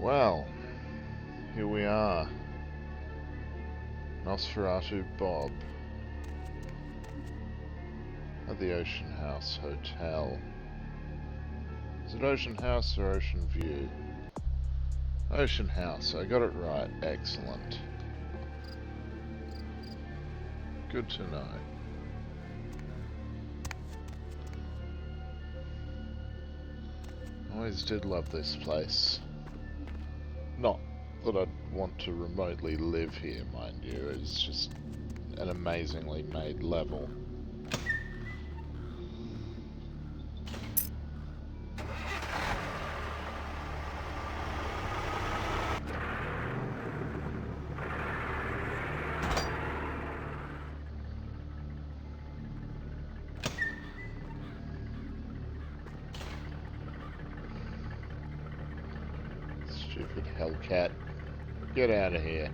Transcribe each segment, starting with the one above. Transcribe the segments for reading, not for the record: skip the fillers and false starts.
Well, here we are. Nosferatu Bob at the Ocean House Hotel. Is it Ocean House or Ocean View? Ocean House, I got it right. Excellent. Good to know. Always did love this place. Not that I'd want to remotely live here, mind you. It's just an amazingly made level. Stupid Hellcat. Get out of here.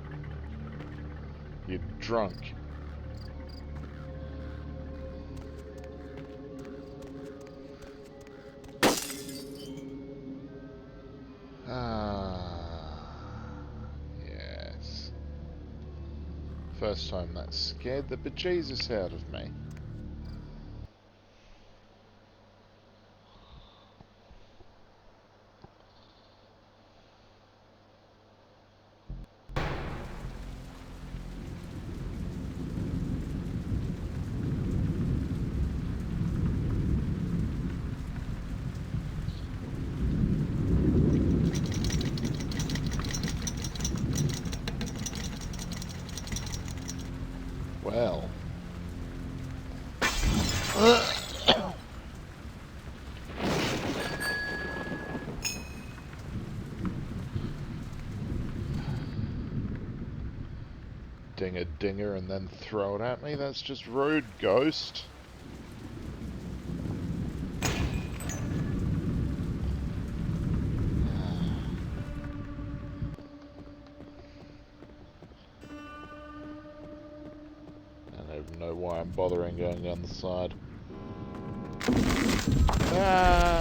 You're drunk. Yes. First time that scared the bejesus out of me. Well. Ding a dinger and then throw it at me? That's just rude, ghost. I don't even know why I'm bothering going down the side. Ah!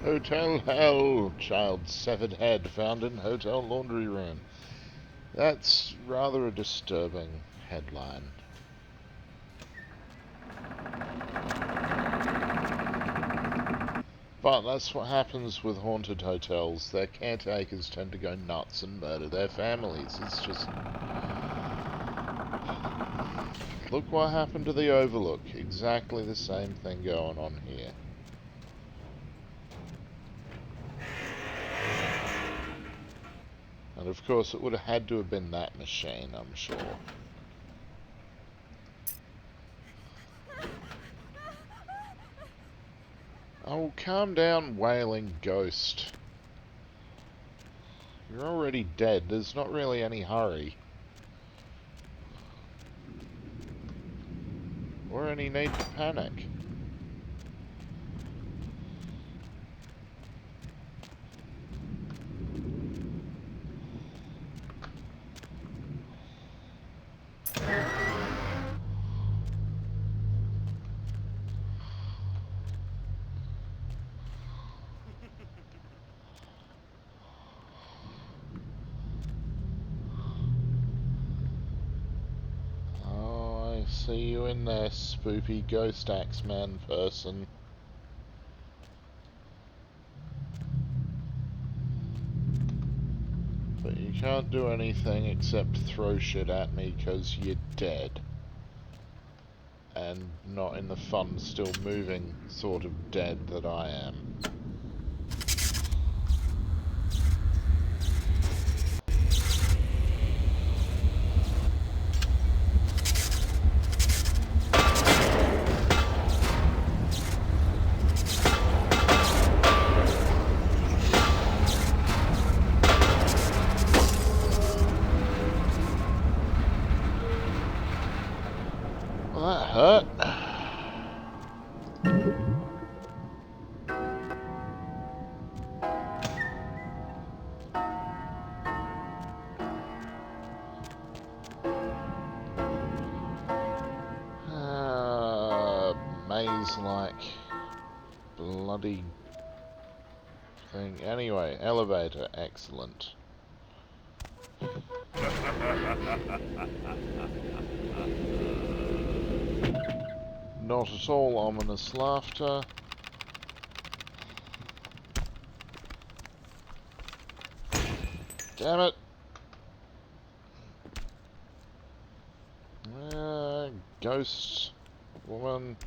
Hotel hell! Child's severed head found in hotel laundry room. That's rather a disturbing headline. But that's what happens with haunted hotels. Their caretakers tend to go nuts and murder their families. It's just... Look what happened to the Overlook. Exactly the same thing going on here. And of course it would have had to have been that machine, I'm sure. Oh, calm down, wailing ghost. You're already dead. There's not really any hurry. Or any need to panic. See you in there, spoopy ghost Axeman person. But you can't do anything except throw shit at me because you're dead. and not in the fun, still moving sort of dead that I am. Well, that hurt. Maze-like bloody thing. Anyway, elevator, excellent. Not at all ominous laughter. Damn it! Ghost woman.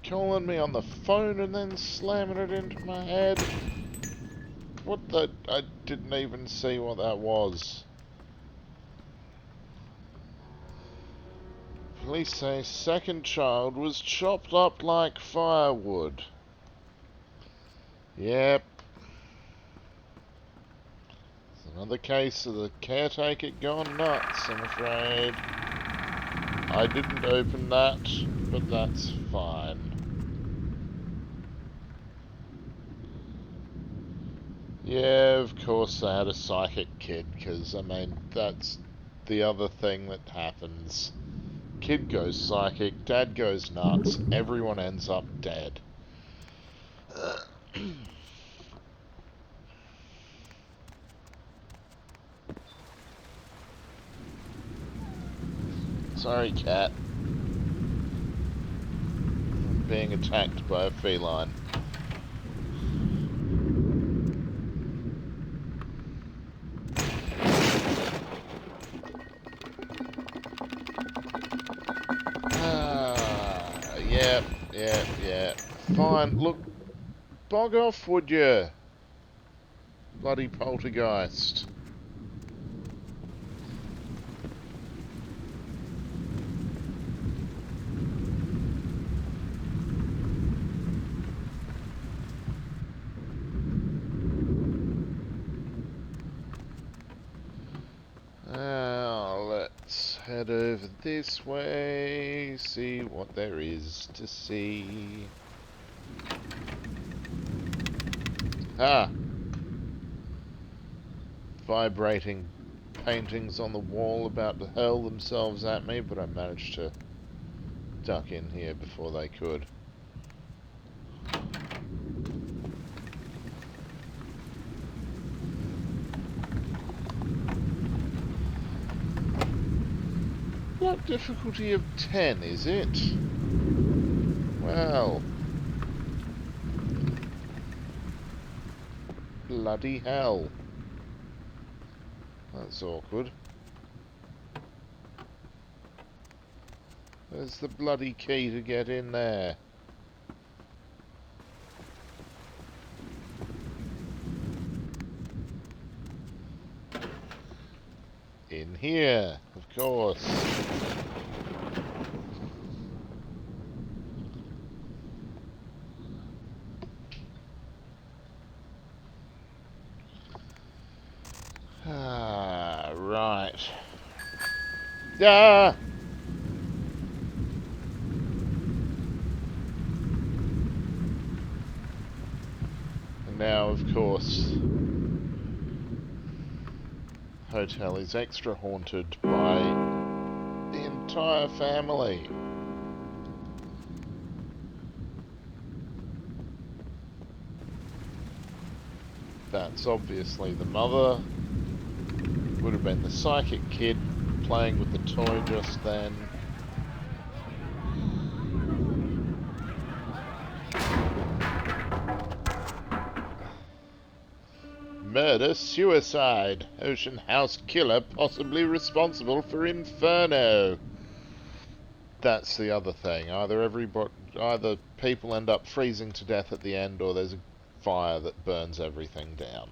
Calling me on the phone and then slamming it into my head. What the? I didn't even see what that was. Police say second child was chopped up like firewood. Yep. It's another case of the caretaker gone nuts, I'm afraid. I didn't open that, but that's fine. Yeah, of course they had a psychic kid, because, I mean, that's the other thing that happens. Kid goes psychic, dad goes nuts, everyone ends up dead. Sorry, cat. I'm being attacked by a feline. Yeah. Fine, look, bog off, would you? Bloody poltergeist. Now, let's head over this way, see what there is to see. Ah! Vibrating paintings on the wall about to hurl themselves at me, but I managed to duck in here before they could. What difficulty of 10 is it? Well, bloody hell. That's awkward. There's the bloody key to get in there. In here, of course. Ah, right. Ah! And now, of course, hotel is extra haunted by the entire family. That's obviously the mother. Would have been the psychic kid playing with the toy just then. Murder-suicide. Ocean House killer possibly responsible for Inferno. That's the other thing. Either people end up freezing to death at the end, or there's a fire that burns everything down.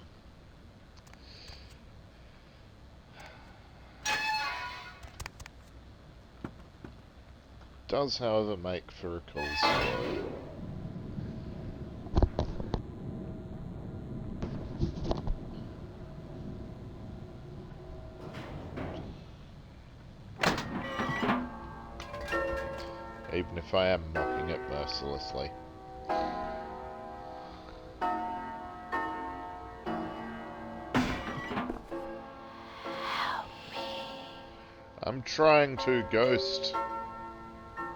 Does, however, make for a cool story. Even if I am mocking it mercilessly. I'm trying to, Ghost.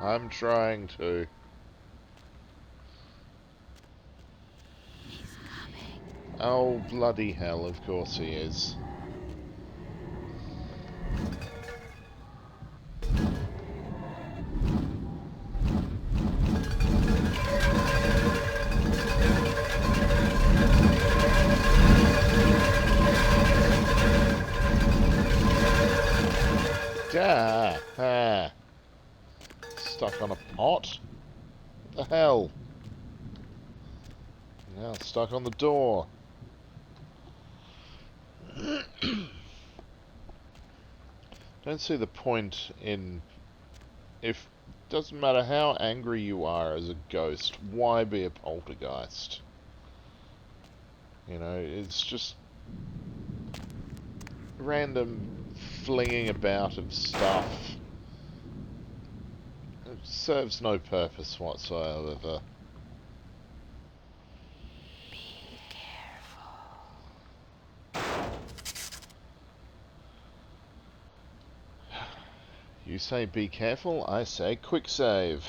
I'm trying to. He's coming. Oh, bloody hell, of course he is. Stuck on a pot? What the hell? Now stuck on the door. Don't see the point in... If... Doesn't matter how angry you are as a ghost, why be a poltergeist? You know, it's just... random flinging about of stuff. It serves no purpose whatsoever. Be careful. You say be careful, I say quick save.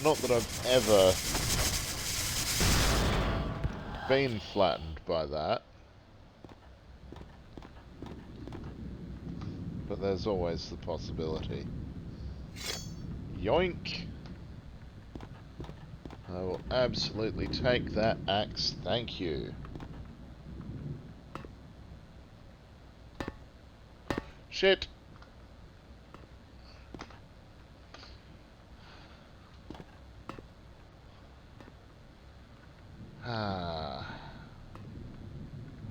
Not that I've ever been flattened by that. But there's always the possibility. Yoink! I will absolutely take that axe, thank you. Shit!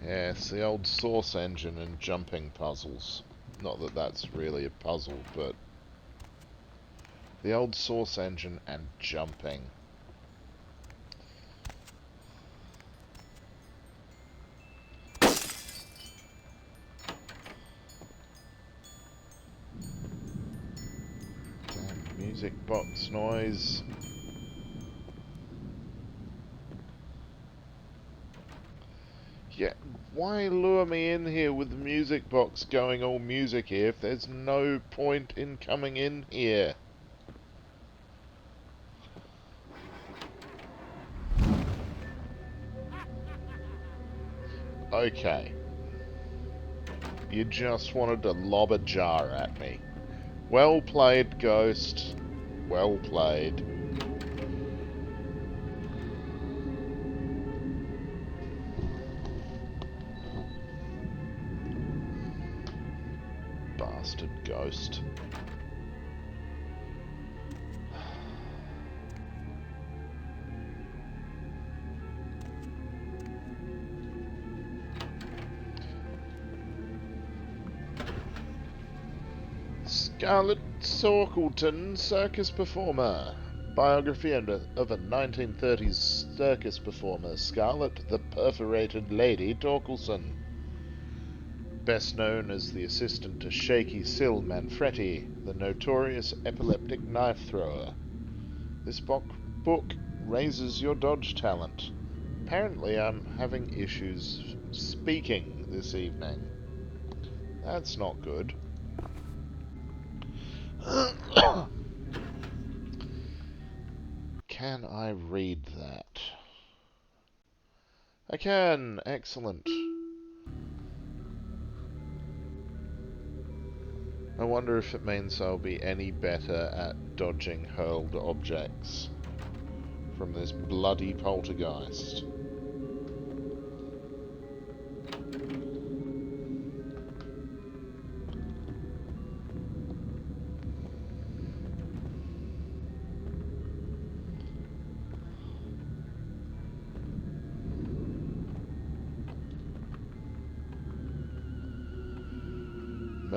Yes, the old source engine and jumping puzzles. Not that that's really a puzzle, but... the old source engine and jumping. Damn music box noise. Yeah, why lure me in here with the music box going all music here if there's no point in coming in here? Okay. You just wanted to lob a jar at me. Well played, Ghost. Well played. Bastard Ghost. Scarlett Sorkelton, circus performer. Biography of a 1930s circus performer, Scarlett the Perforated Lady Torkelson. Best known as the assistant to Shaky Sil Manfredi, the notorious epileptic knife thrower. This book raises your dodge talent. Apparently I'm having issues speaking this evening. That's not good. Can I read that? I can! Excellent. I wonder if it means I'll be any better at dodging hurled objects from this bloody poltergeist.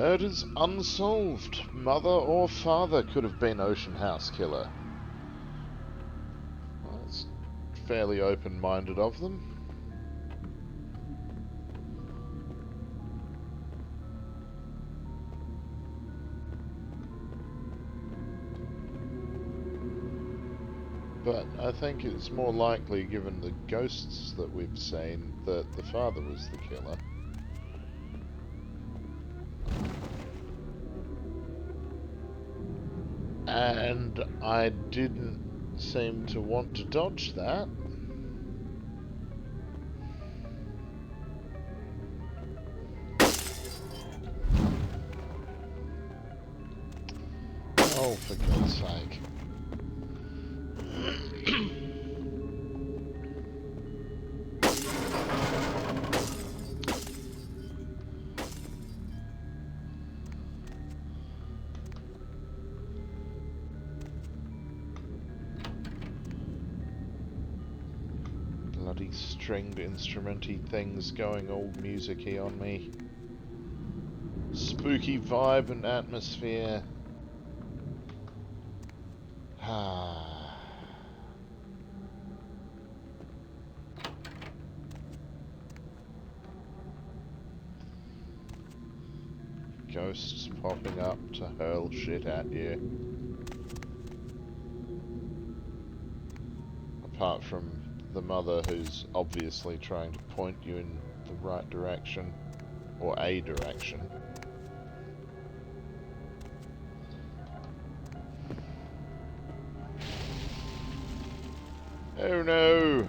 Murders unsolved. Mother or father could have been Ocean House Killer. Well, that's fairly open-minded of them. But I think it's more likely, given the ghosts that we've seen, that the father was the killer. And I didn't seem to want to dodge that. Oh, for God's sake. Bloody stringed instrumenty things going all music-y on me. Spooky vibe and atmosphere. Ghosts popping up to hurl shit at you. Apart from the mother who's obviously trying to point you in the right direction. Or a direction. Oh no!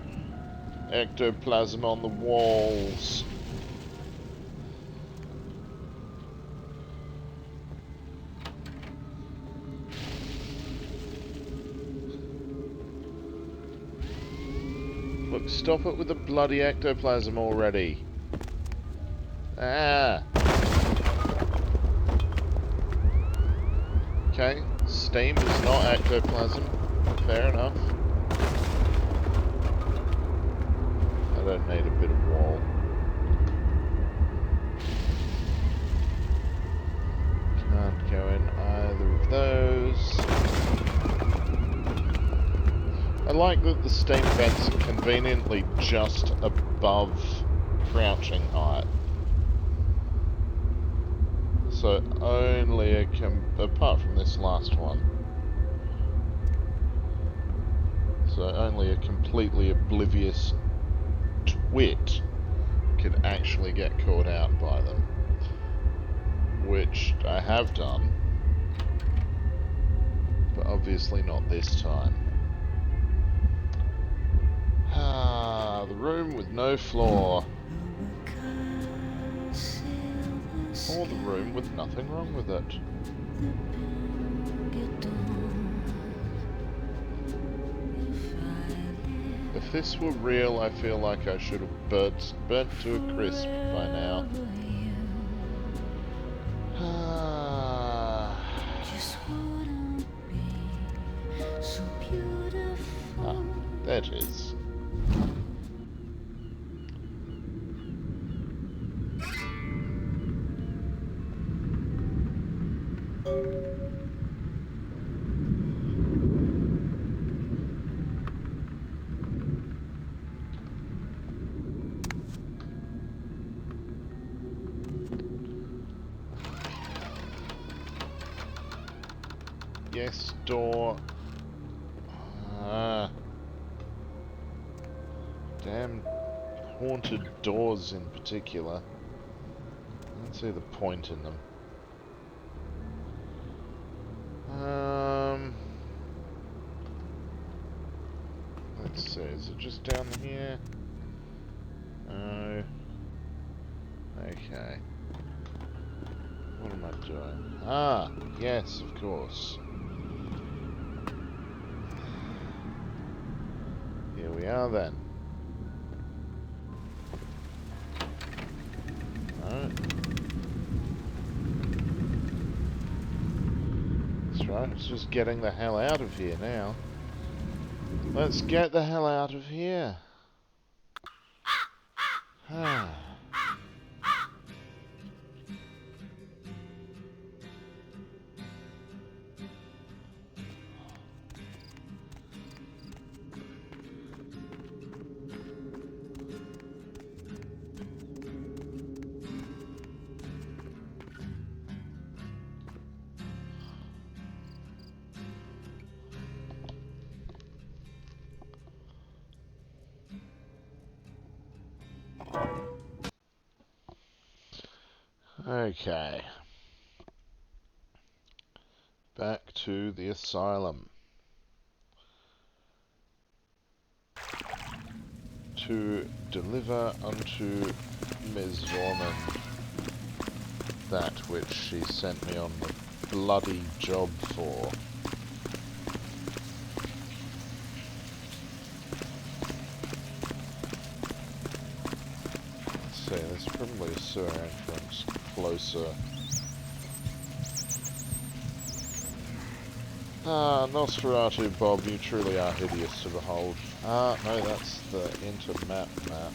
Ectoplasm on the walls. Look, stop it with the bloody ectoplasm already. Ah! Okay, steam is not ectoplasm. Fair enough. I don't need a bit of wall. Can't go in either of those. I like that the steam vents are conveniently just above crouching height. So only apart from this last one. So only a completely oblivious twit could actually get caught out by them. Which I have done. But obviously not this time. Ah, the room with no floor. Or the room with nothing wrong with it. If this were real, I feel like I should have burnt to a crisp by now. Ah, there it is. Yes, door. Ah. Damn haunted doors in particular. I don't see the point in them. Let's see, is it just down here? No. Okay. What am I doing? Ah, yes, of course. Here we are then. No. That's right, it's just getting the hell out of here now. Let's get the hell out of here. Okay. Back to the asylum. To deliver unto Ms. Zorman that which she sent me on the bloody job for. Let's see, there's probably a sewer entrance closer. Ah, Nosferatu Bob, you truly are hideous to behold. Ah, no, that's the inter-map map.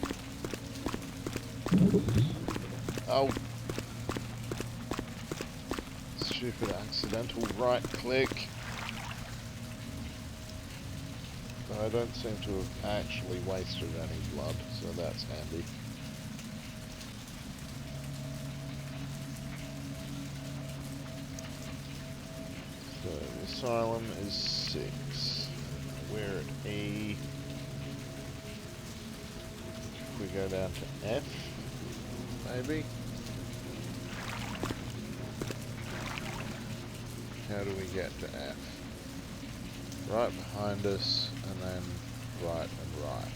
Oh. Stupid accidental right click. But I don't seem to have actually wasted any blood, so that's handy. So the asylum is 6. We're at E. We go down to F, maybe? How do we get to F? Right behind us, and then right and right.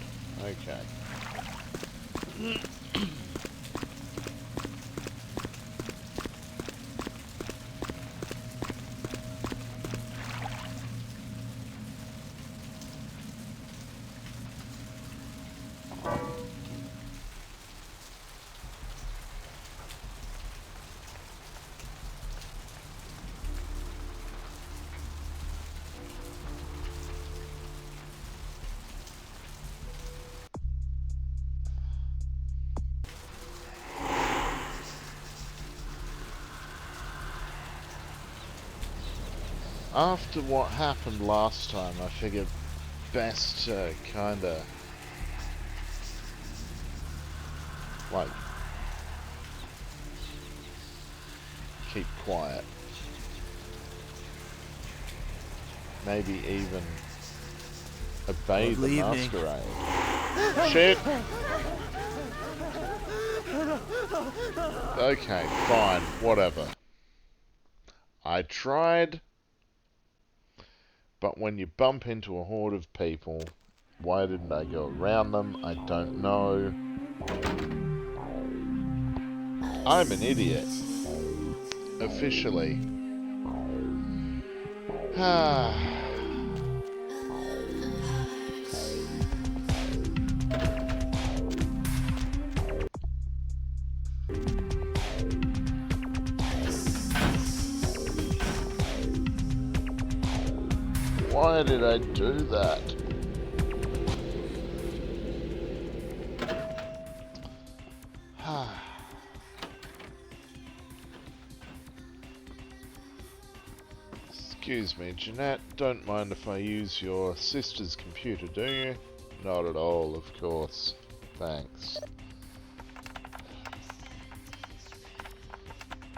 Okay. After what happened last time, I figured best to kinda like keep quiet. Maybe even obey the Masquerade. Shit! Okay, fine, whatever. I tried. But when you bump into a horde of people, why didn't I go around them? I don't know. I'm an idiot. Officially. Why did I do that? Excuse me, Jeanette, don't mind if I use your sister's computer, do you? Not at all, of course. Thanks.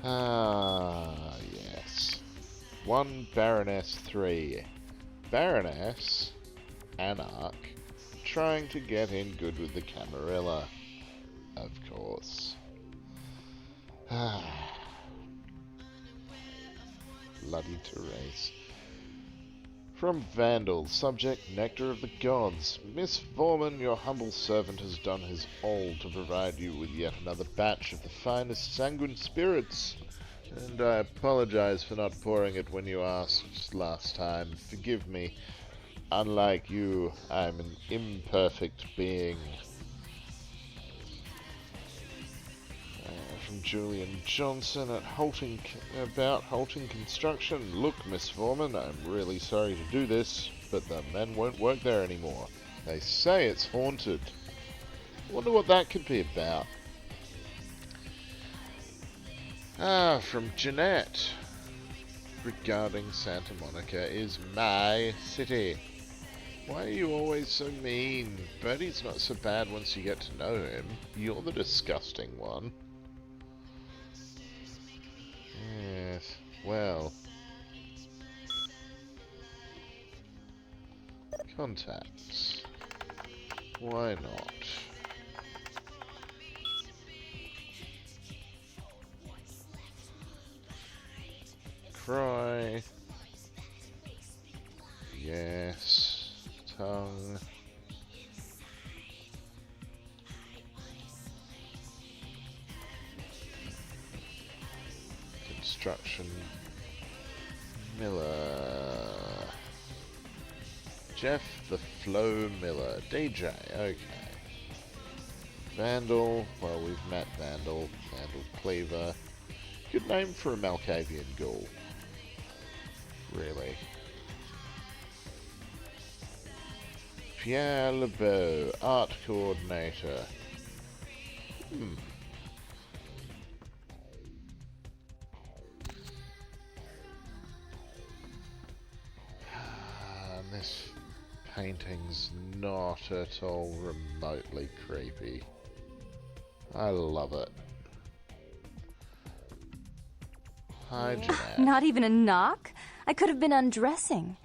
Ah, yes. 1 Baroness 3. Baroness, Anarch, trying to get in good with the Camarilla. Of course. Bloody Therese. From Vandal, subject Nectar of the Gods. Miss Foreman, your humble servant has done his all to provide you with yet another batch of the finest sanguine spirits. And I apologize for not pouring it when you asked last time. Forgive me. Unlike you, I'm an imperfect being. From Julian Johnson at about Halting Construction. Look, Miss Foreman, I'm really sorry to do this, but the men won't work there anymore. They say it's haunted. Wonder what that could be about. From Jeanette. Regarding Santa Monica is my city. Why are you always so mean? Bertie's not so bad once you get to know him. You're the disgusting one. Yes, well. Contacts. Why not? Cry. Yes. Tongue. Construction. Miller. Jeff the Flow Miller. DJ. Okay. Vandal. Well, we've met Vandal. Vandal Cleaver. Good name for a Malkavian ghoul. Really. Pierre LeBeau, art coordinator. And this painting's not at all remotely creepy. I love it. Hi, Jeanette. Not even a knock? I could have been undressing.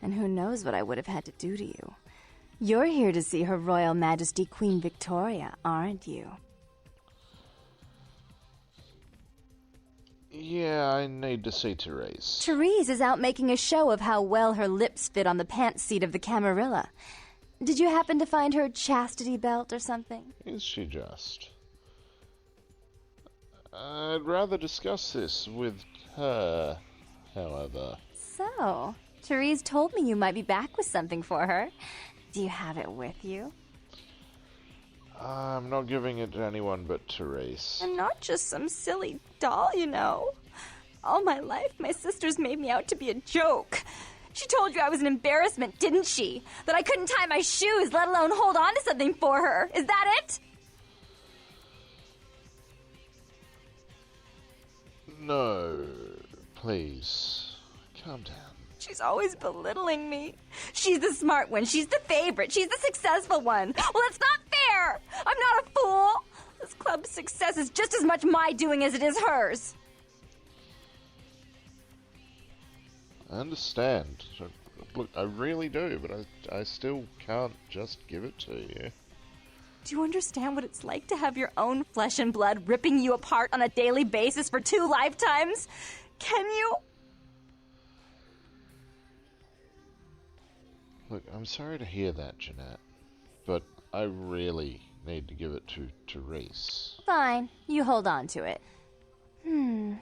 And who knows what I would have had to do to you. You're here to see Her Royal Majesty Queen Victoria, aren't you? Yeah, I need to see Therese. Therese is out making a show of how well her lips fit on the pants seat of the Camarilla. Did you happen to find her chastity belt or something? Is she just? I'd rather discuss this with her, however. So, Therese told me you might be back with something for her. Do you have it with you? I'm not giving it to anyone but Therese. And not just some silly doll, you know. All my life, my sisters made me out to be a joke. She told you I was an embarrassment, didn't she? That I couldn't tie my shoes, let alone hold on to something for her. Is that it? No, please, calm down. She's always belittling me. She's the smart one. She's the favorite. She's the successful one. Well, it's not fair. I'm not a fool. This club's success is just as much my doing as it is hers. I understand. Look, I really do, but I still can't just give it to you. Do you understand what it's like to have your own flesh and blood ripping you apart on a daily basis for 2 lifetimes? Can you? Look, I'm sorry to hear that, Jeanette, but I really need to give it to Therese. Fine, you hold on to it.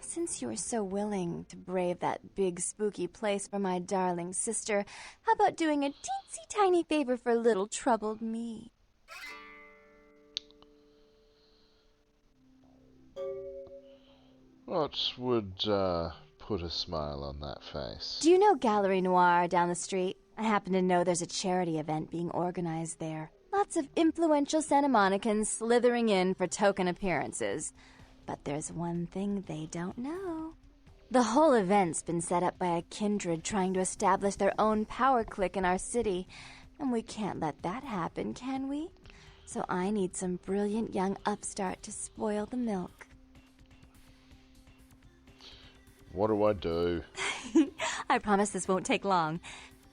Since you were so willing to brave that big spooky place for my darling sister, how about doing a teensy tiny favor for little troubled me? What would put a smile on that face? Do you know Gallery Noir down the street? I happen to know there's a charity event being organized there. Lots of influential Santa Monicans slithering in for token appearances. But there's one thing they don't know. The whole event's been set up by a kindred trying to establish their own power clique in our city. And we can't let that happen, can we? So I need some brilliant young upstart to spoil the milk. What do I do? I promise this won't take long.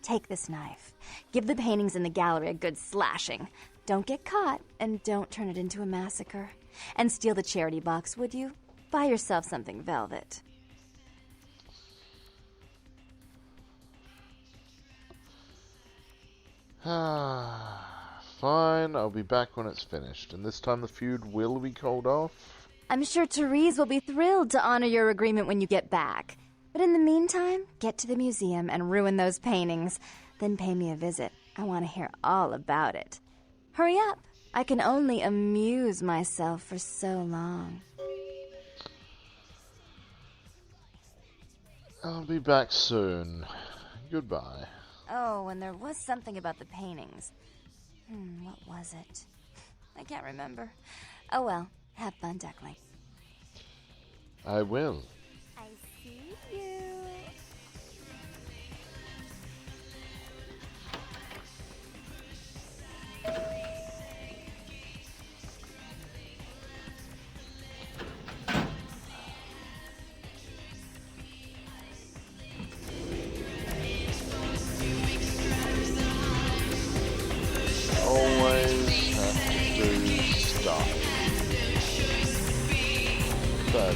Take this knife. Give the paintings in the gallery a good slashing. Don't get caught, and don't turn it into a massacre. And steal the charity box, would you? Buy yourself something velvet. Fine, I'll be back when it's finished. And this time the feud will be called off? I'm sure Therese will be thrilled to honor your agreement when you get back. But in the meantime, get to the museum and ruin those paintings. Then pay me a visit. I want to hear all about it. Hurry up. I can only amuse myself for so long. I'll be back soon. Goodbye. Oh, and there was something about the paintings. What was it? I can't remember. Oh well, have fun, Duckling. I will. I see you. Always have to do stuff. But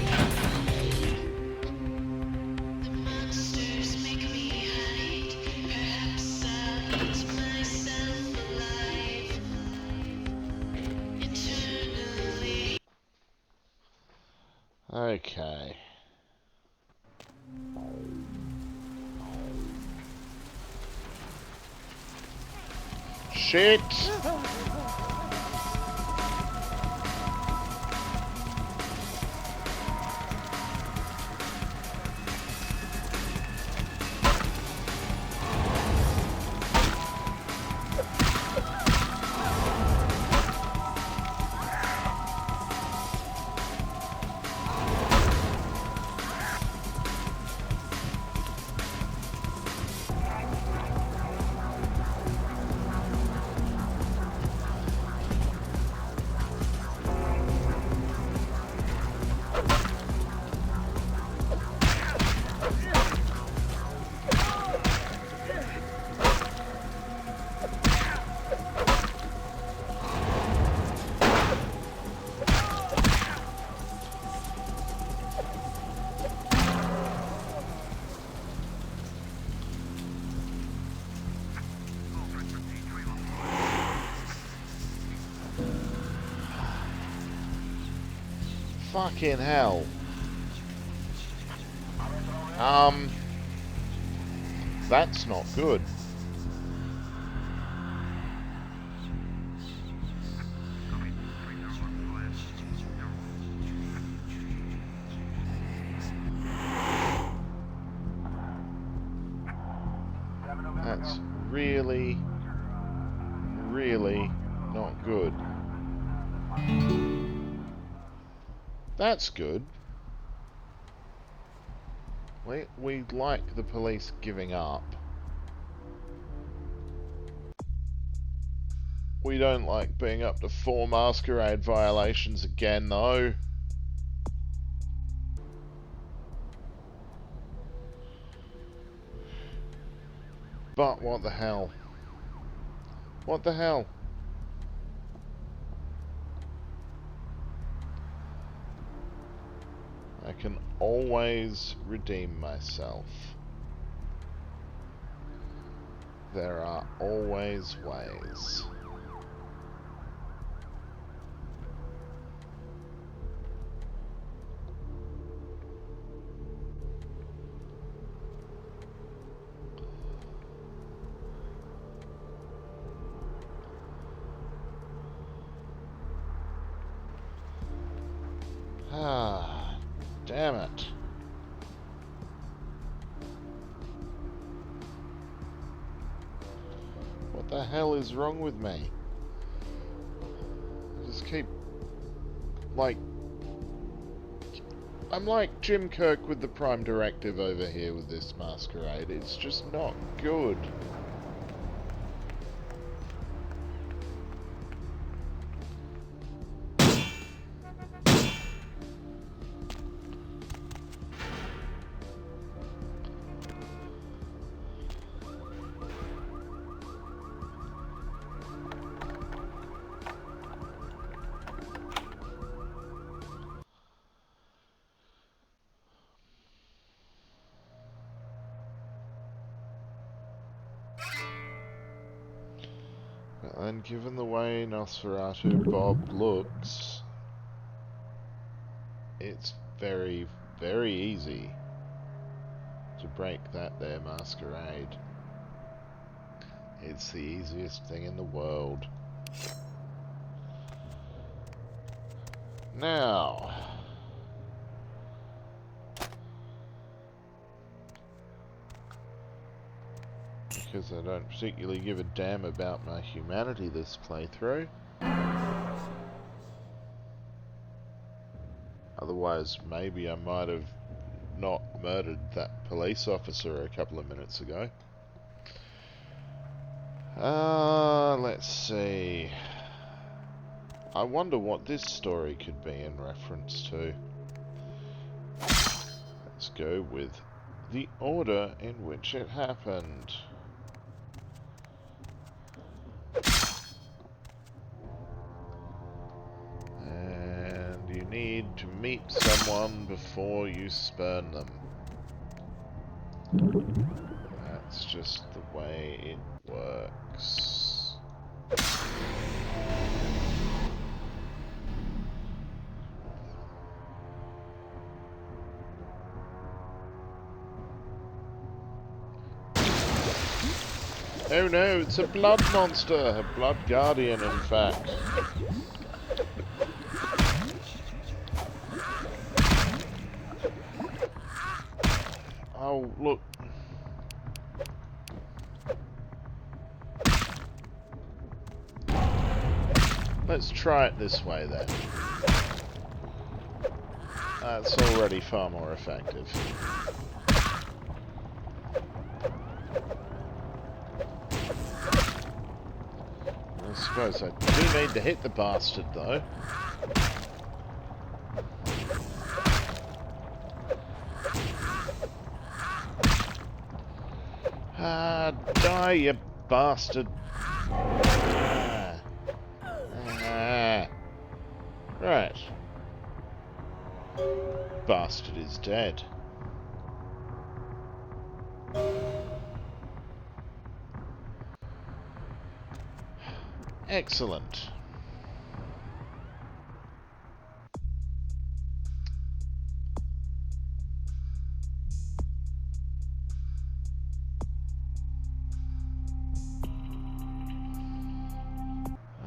Okay. Shit! Fucking hell. That's not good. That's really, really not good. That's good. We like the police giving up. We don't like being up to 4 Masquerade violations again, though. But what the hell? What the hell? I can always redeem myself. There are always ways. Ah, damn it. What the hell is wrong with me? I just keep, like... I'm like Jim Kirk with the Prime Directive over here with this Masquerade. It's just not good. And given the way Nosferatu Bob looks, it's very, very easy to break that there Masquerade. It's the easiest thing in the world. Now, because I don't particularly give a damn about my humanity this playthrough. Otherwise, maybe I might have not murdered that police officer a couple of minutes ago. Let's see. I wonder what this story could be in reference to. Let's go with the order in which it happened. And you need to meet someone before you spurn them. That's just the way it works. Oh no, it's a blood monster! A blood guardian, in fact. Oh, look. Let's try it this way then. That's already far more effective. I suppose I do need to hit the bastard though. Ah, die, you bastard. Right. Bastard is dead. Excellent.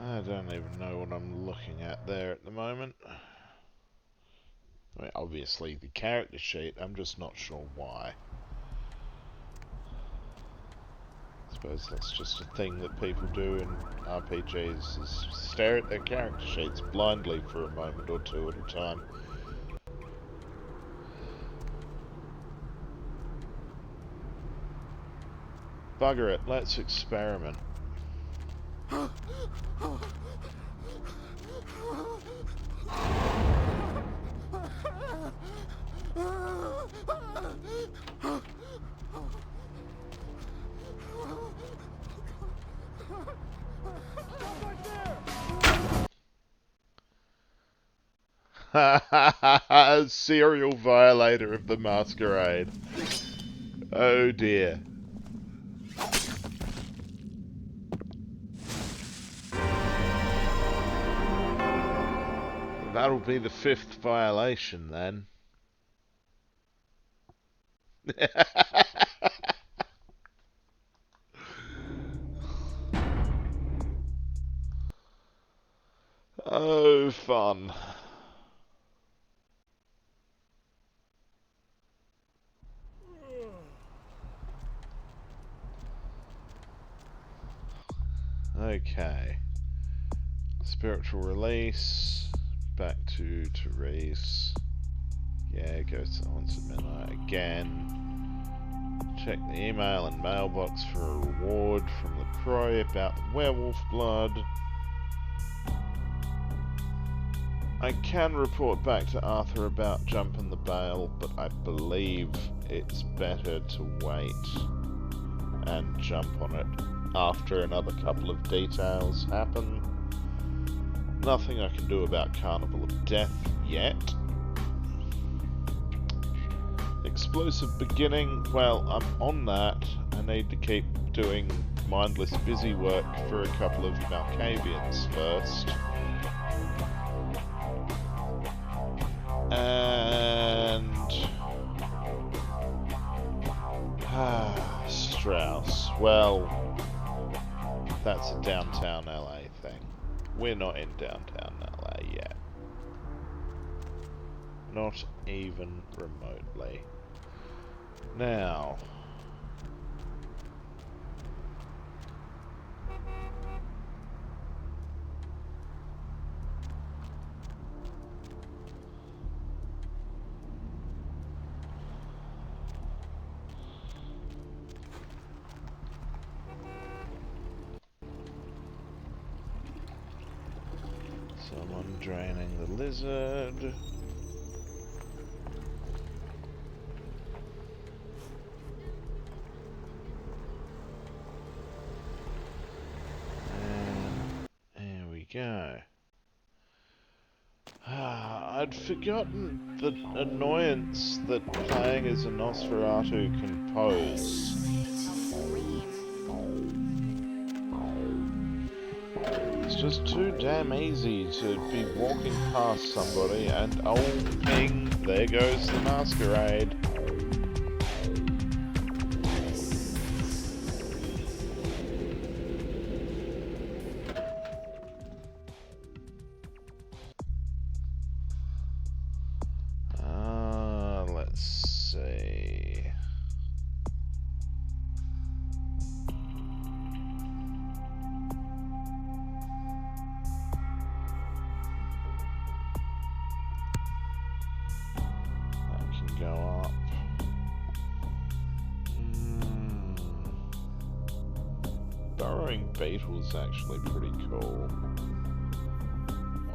I don't even know what I'm looking at there at the moment. I mean, obviously the character sheet, I'm just not sure why. I suppose that's just a thing that people do in RPGs, is stare at their character sheets blindly for a moment or two at a time. Bugger it, let's experiment. Serial violator of the Masquerade. Oh dear. That'll be the 5th violation then. Oh, fun. Okay. Spiritual release. Back to Therese. Yeah, go to once at midnight again. Check the email and mailbox for a reward from the Croy about the werewolf blood. I can report back to Arthur about jumping the bail, but I believe it's better to wait and jump on it after another couple of details happen. Nothing I can do about Carnival of Death yet. Explosive beginning, well, I'm on that. I need to keep doing mindless busy work for a couple of Malkavians first. And Strauss. Well, that's a downtown LA thing. We're not in downtown LA yet. Not even remotely. Now, someone draining the lizard. Go. I'd forgotten the annoyance that playing as a Nosferatu can pose. It's just too damn easy to be walking past somebody and oh ping, there goes the Masquerade. go up. Burrowing beetle's actually pretty cool.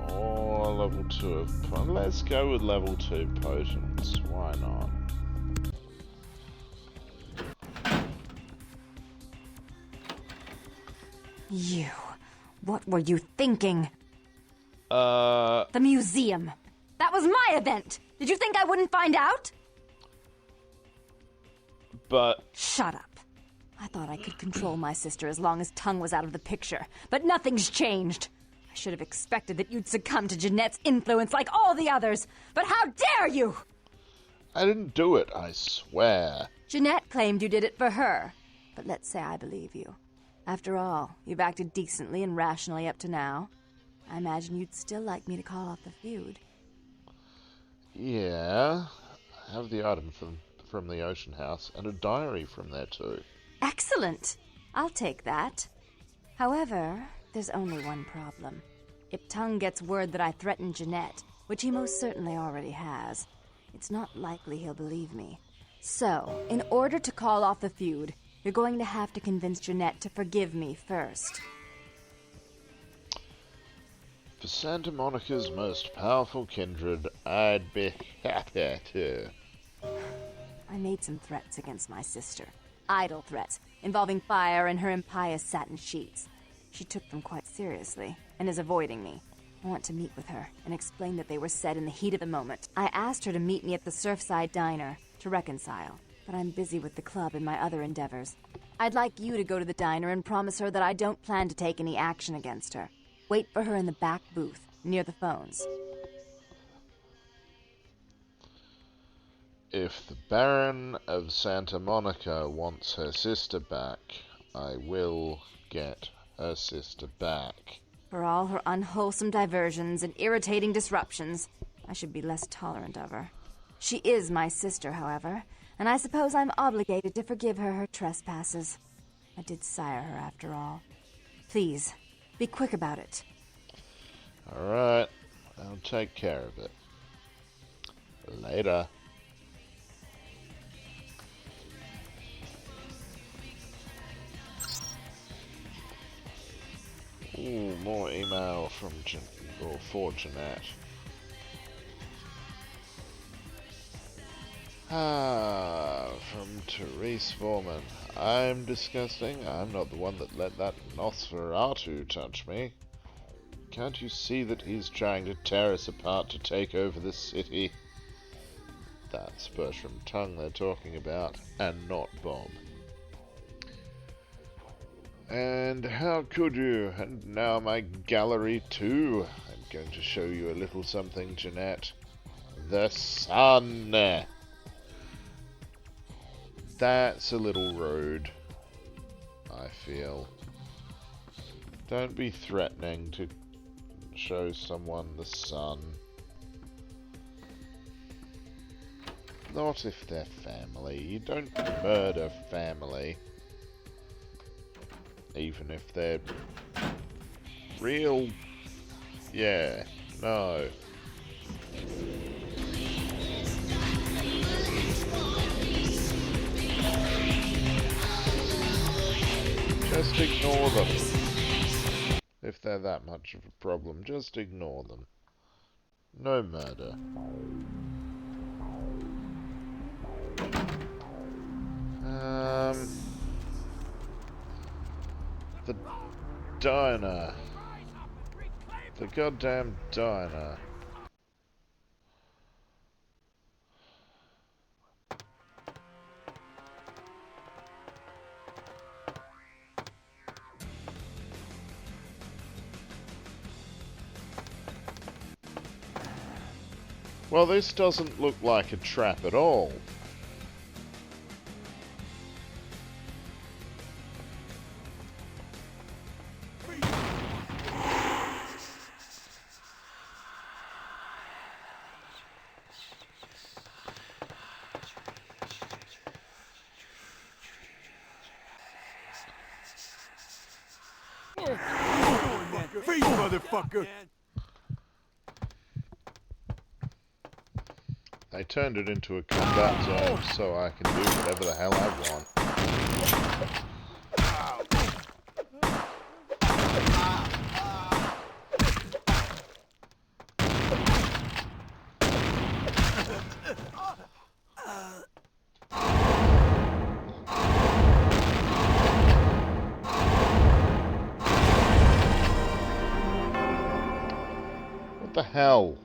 Or level 2 of... Let's go with level 2 potence. Why not? You. What were you thinking? The museum. That was my event! Did you think I wouldn't find out? But... Shut up. I thought I could control my sister as long as Tongue was out of the picture, but nothing's changed. I should have expected that you'd succumb to Jeanette's influence like all the others, but how dare you! I didn't do it, I swear. Jeanette claimed you did it for her, but let's say I believe you. After all, you've acted decently and rationally up to now. I imagine you'd still like me to call off the feud. Yeah, I have the item from the Ocean House and a diary from there too. Excellent! I'll take that. However, there's only one problem. If Tongue gets word that I threatened Jeanette, which he most certainly already has, it's not likely he'll believe me. So, in order to call off the feud, you're going to have to convince Jeanette to forgive me first. For Santa Monica's most powerful kindred, I'd be happy to. I made some threats against my sister. Idle threats, involving fire and her impious satin sheets. She took them quite seriously, and is avoiding me. I want to meet with her, and explain that they were said in the heat of the moment. I asked her to meet me at the Surfside Diner, to reconcile, but I'm busy with the club and my other endeavors. I'd like you to go to the diner and promise her that I don't plan to take any action against her. Wait for her in the back booth, near the phones. If the Baron of Santa Monica wants her sister back, I will get her sister back. For all her unwholesome diversions and irritating disruptions, I should be less tolerant of her. She is my sister, however, and I suppose I'm obligated to forgive her her trespasses. I did sire her, after all. Please, be quick about it. Alright, I'll take care of it. Later. Ooh, more email from for Jeanette. From Therese Foreman. I'm disgusting. I'm not the one that let that Nosferatu touch me. Can't you see that he's trying to tear us apart to take over the city? That's Bertram Tongue they're talking about, and not Bob. And how could you? And now my gallery too. I'm going to show you a little something, Jeanette. The sun. That's a little rude, I feel. Don't be threatening to show someone the sun. Not if they're family. You don't murder family. Even if they're real. Yeah, no. Just ignore them. If they're that much of a problem, just ignore them. No murder. The diner. The goddamn diner. Well, this doesn't look like a trap at all. Face, motherfucker! They turned it into a combat zone so I can do whatever the hell I want. What the hell?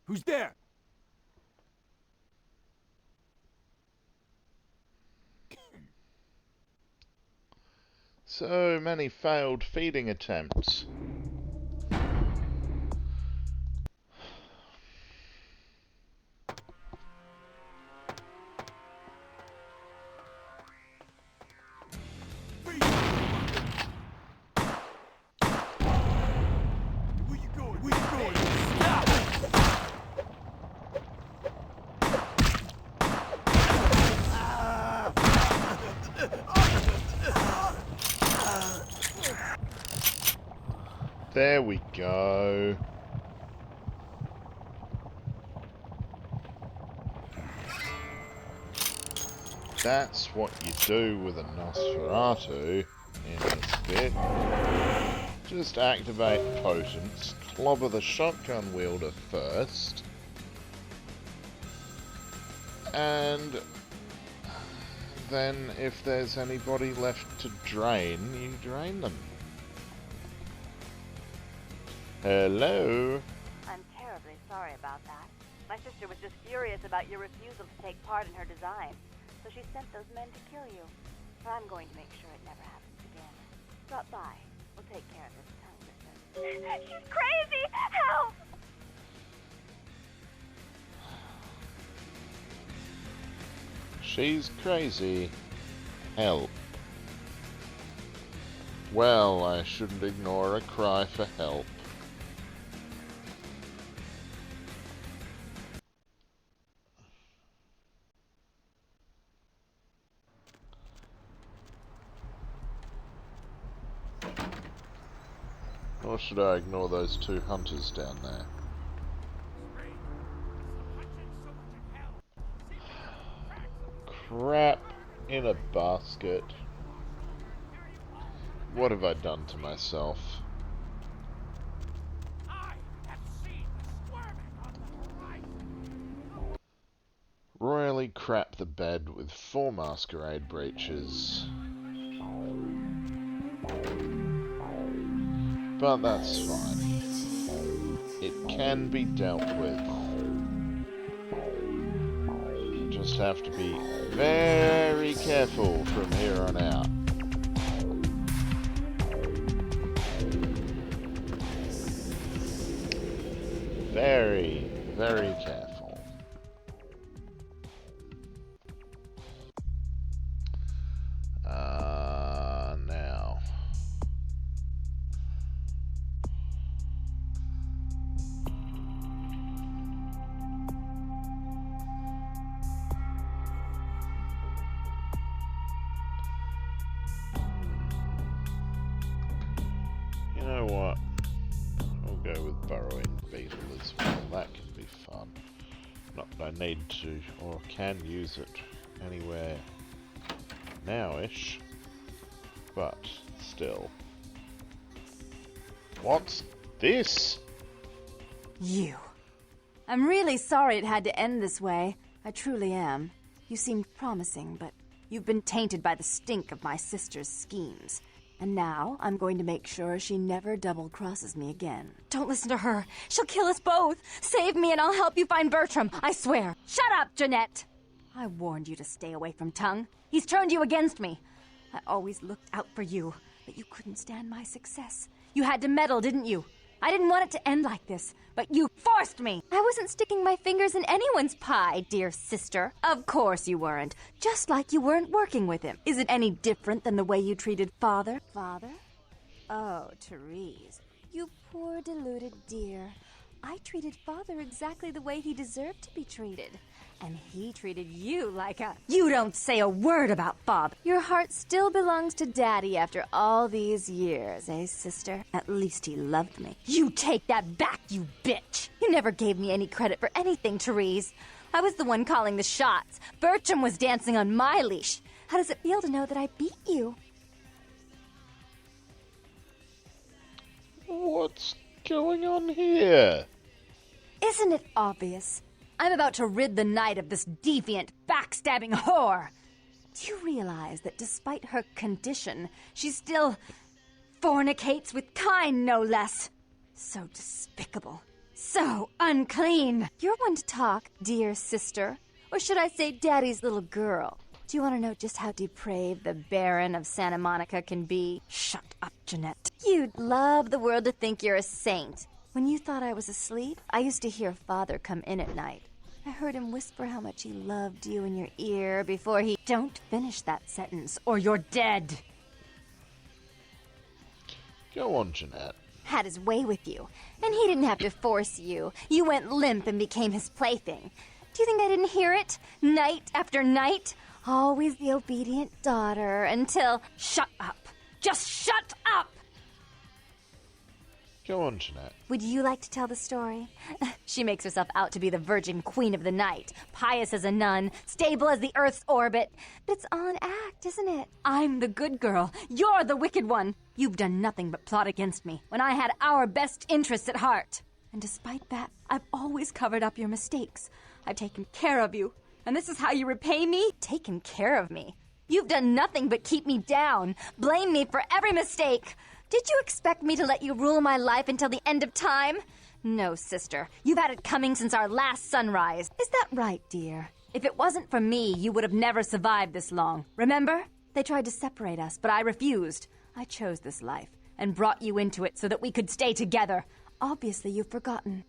Who's there? So many failed feeding attempts. Where you going? Where you going? There we go. That's what you do with a Nosferatu in this bit. Just activate potence, clobber the shotgun wielder first, and then if there's anybody left to drain, you drain them. Hello? I'm terribly sorry about that. My sister was just furious about your refusal to take part in her design, so she sent those men to kill you. But I'm going to make sure it never happens again. Drop by. We'll take care of this tongue business. She's crazy! Help! She's crazy. Help. Well, I shouldn't ignore a cry for help. Or should I ignore those two hunters down there? Crap in a basket. What have I done to myself? Royally crap the bed with 4 Masquerade breaches. But that's fine. It can be dealt with. Just have to be very careful from here on out. Very, very careful. Now. You know what? I'll go with burrowing beetle as well. That can be fun. Not that I need to or can use it anywhere now-ish, but still. What's this? You. I'm really sorry it had to end this way. I truly am. You seemed promising, but you've been tainted by the stink of my sister's schemes. And now I'm going to make sure she never double-crosses me again. Don't listen to her. She'll kill us both. Save me and I'll help you find Bertram. I swear. Shut up, Jeanette. I warned you to stay away from Tongue. He's turned you against me. I always looked out for you, but you couldn't stand my success. You had to meddle, didn't you? I didn't want it to end like this, but you forced me. I wasn't sticking my fingers in anyone's pie, dear sister. Of course you weren't. Just like you weren't working with him. Is it any different than the way you treated Father? Father? Oh, Therese. You poor deluded dear. I treated Father exactly the way he deserved to be treated. And he treated you like a... You don't say a word about Bob. Your heart still belongs to Daddy after all these years, eh, sister? At least he loved me. You take that back, you bitch! You never gave me any credit for anything, Therese. I was the one calling the shots. Bertram was dancing on my leash. How does it feel to know that I beat you? What's going on here? Isn't it obvious? I'm about to rid the night of this deviant, backstabbing whore. Do you realize that despite her condition, she still fornicates with kind, no less? So despicable. So unclean. You're one to talk, dear sister. Or should I say Daddy's little girl? Do you want to know just how depraved the Baron of Santa Monica can be? Shut up, Jeanette. You'd love the world to think you're a saint. When you thought I was asleep, I used to hear Father come in at night. I heard him whisper how much he loved you in your ear before he... Don't finish that sentence, or you're dead. Go on, Jeanette. Had his way with you, and he didn't have to force you. You went limp and became his plaything. Do you think I didn't hear it? Night after night? Always the obedient daughter until... Shut up. Just shut up! Go on, Jeanette. Would you like to tell the story? She makes herself out to be the virgin queen of the night, pious as a nun, stable as the Earth's orbit. But it's all an act, isn't it? I'm the good girl. You're the wicked one. You've done nothing but plot against me when I had our best interests at heart. And despite that, I've always covered up your mistakes. I've taken care of you. And this is how you repay me? Taken care of me. You've done nothing but keep me down, blame me for every mistake. Did you expect me to let you rule my life until the end of time? No, sister. You've had it coming since our last sunrise. Is that right, dear? If it wasn't for me, you would have never survived this long. Remember? They tried to separate us, but I refused. I chose this life and brought you into it so that we could stay together. Obviously, you've forgotten.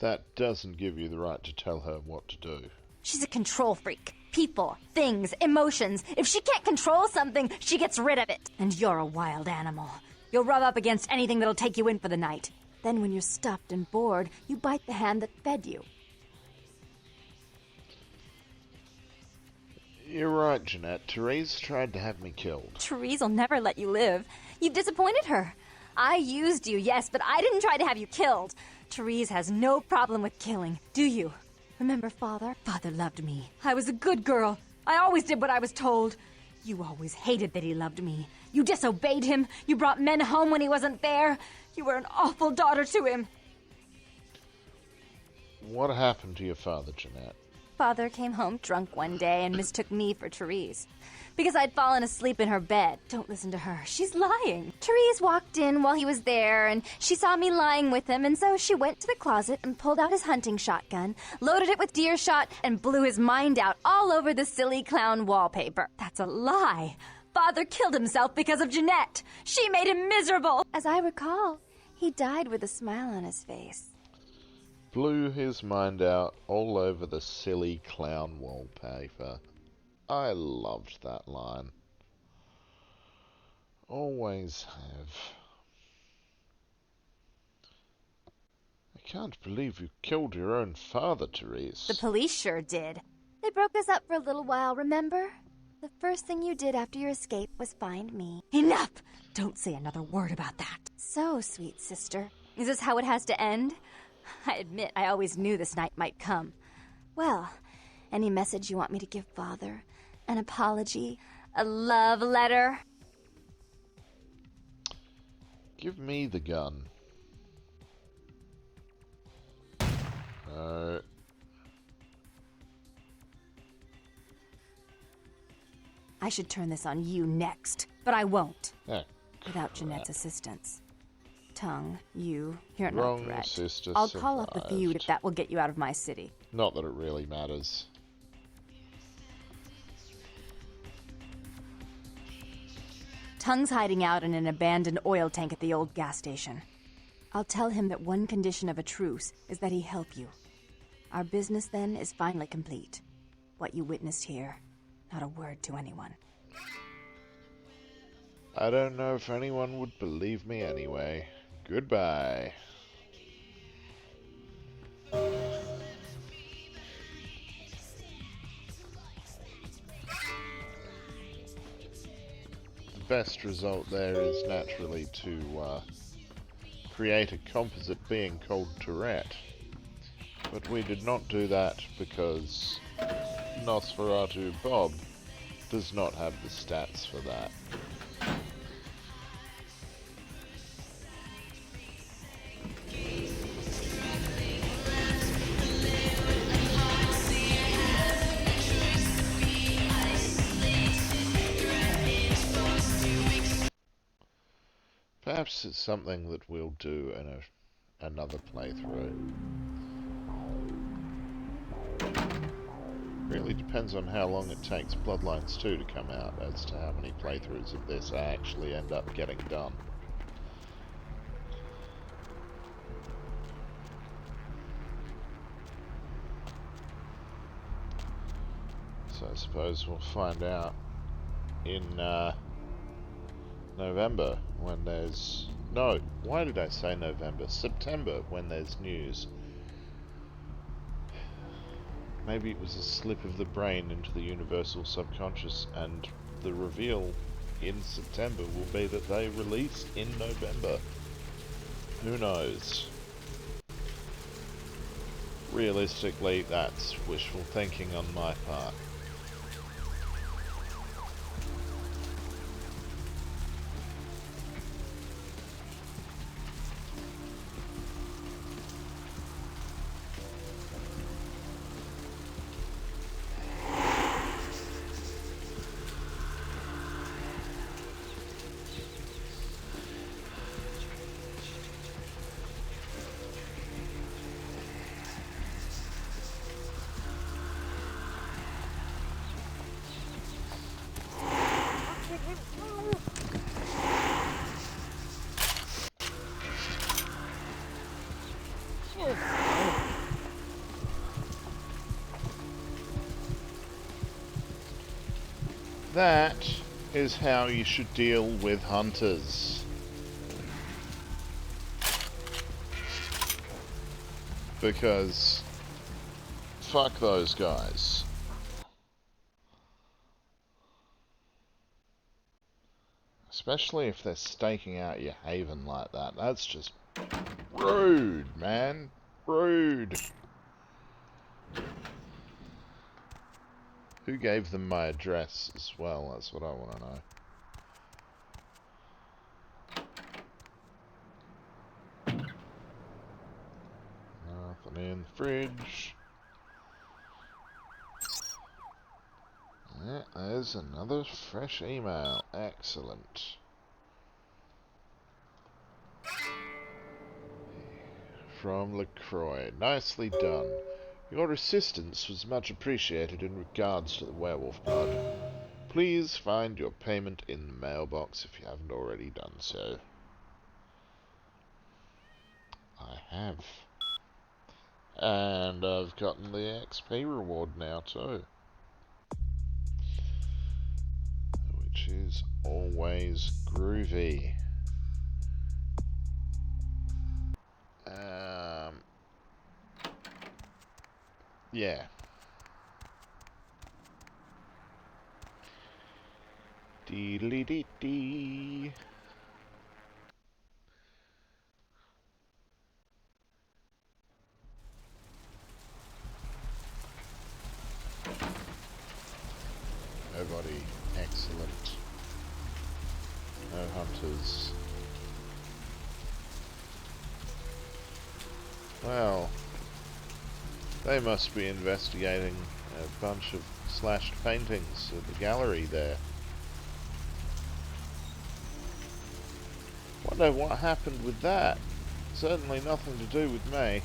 That doesn't give you the right to tell her what to do. She's a control freak. People, things, emotions. If she can't control something, she gets rid of it. And you're a wild animal. You'll rub up against anything that'll take you in for the night. Then when you're stuffed and bored, you bite the hand that fed you. You're right, Jeanette. Therese tried to have me killed. Therese will never let you live. You've disappointed her. I used you, yes, but I didn't try to have you killed. Therese has no problem with killing, do you? Remember Father? Father loved me. I was a good girl. I always did what I was told. You always hated that he loved me. You disobeyed him. You brought men home when he wasn't there. You were an awful daughter to him. What happened to your father, Jeanette? Father came home drunk one day and mistook me for Therese. Because I'd fallen asleep in her bed. Don't listen to her. She's lying. Therese walked in while he was there, and she saw me lying with him, and so she went to the closet and pulled out his hunting shotgun, loaded it with deer shot, and blew his mind out all over the silly clown wallpaper. That's a lie. Father killed himself because of Jeanette. She made him miserable. As I recall, he died with a smile on his face. Blew his mind out all over the silly clown wallpaper. I loved that line. Always have. I can't believe you killed your own father, Therese. The police sure did. They broke us up for a little while, remember? The first thing you did after your escape was find me. Enough! Don't say another word about that. So, sweet sister, is this how it has to end? I admit I always knew this night might come. Well, any message you want me to give Father? An apology? A love letter? Give me the gun. No. I should turn this on you next, but I won't. Oh, without Jeanette's assistance. Tongue, you're Wrong no threat. sister I'll call up the feud survived. if that will get you out of my city. Not that it really matters. Tongue's hiding out in an abandoned oil tank at the old gas station. I'll tell him that one condition of a truce is that he help you. Our business then is finally complete. What you witnessed here, not a word to anyone. I don't know if anyone would believe me anyway. Goodbye. The best result there is naturally to create a composite being called Tourette. But we did not do that because Nosferatu Bob does not have the stats for that. Perhaps it's something that we'll do in another playthrough. Really depends on how long it takes Bloodlines 2 to come out as to how many playthroughs of this I actually end up getting done. So I suppose we'll find out in November when there's... No, why did I say November? September when there's news. Maybe it was a slip of the brain into the universal subconscious, and the reveal in September will be that they release in November. Who knows? Realistically, that's wishful thinking on my part. That is how you should deal with hunters. Because fuck those guys. Especially if they're staking out your haven like that. That's just rude, man. Rude. Who gave them my address as well? That's what I want to know. Nothing in the fridge. Yeah, there's another fresh email. Excellent. From LaCroix. Nicely done. Your assistance was much appreciated in regards to the werewolf blood. Please find your payment in the mailbox if you haven't already done so. I have. And I've gotten the XP reward now too. Which is always groovy. Yeah. Dee-dee-dee-dee. Nobody. Excellent. No hunters. Well, they must be investigating a bunch of slashed paintings at the gallery there. Wonder what happened with that. Certainly nothing to do with me.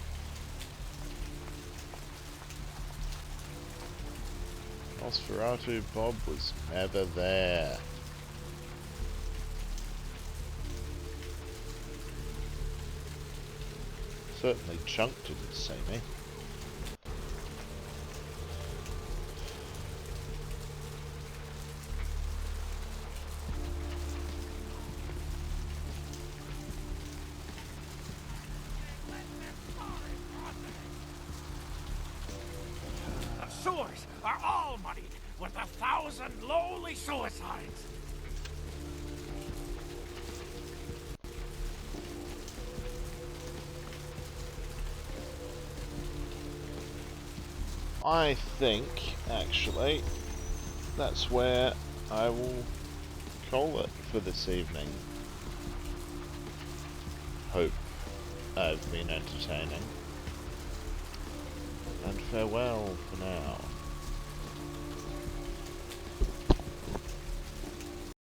Nosferatu Bob was never there. Certainly Chunk didn't see me. well-moneyed with 1,000 lowly suicides. I think, actually, that's where I will call it for this evening. Hope I've been entertaining. And farewell for now.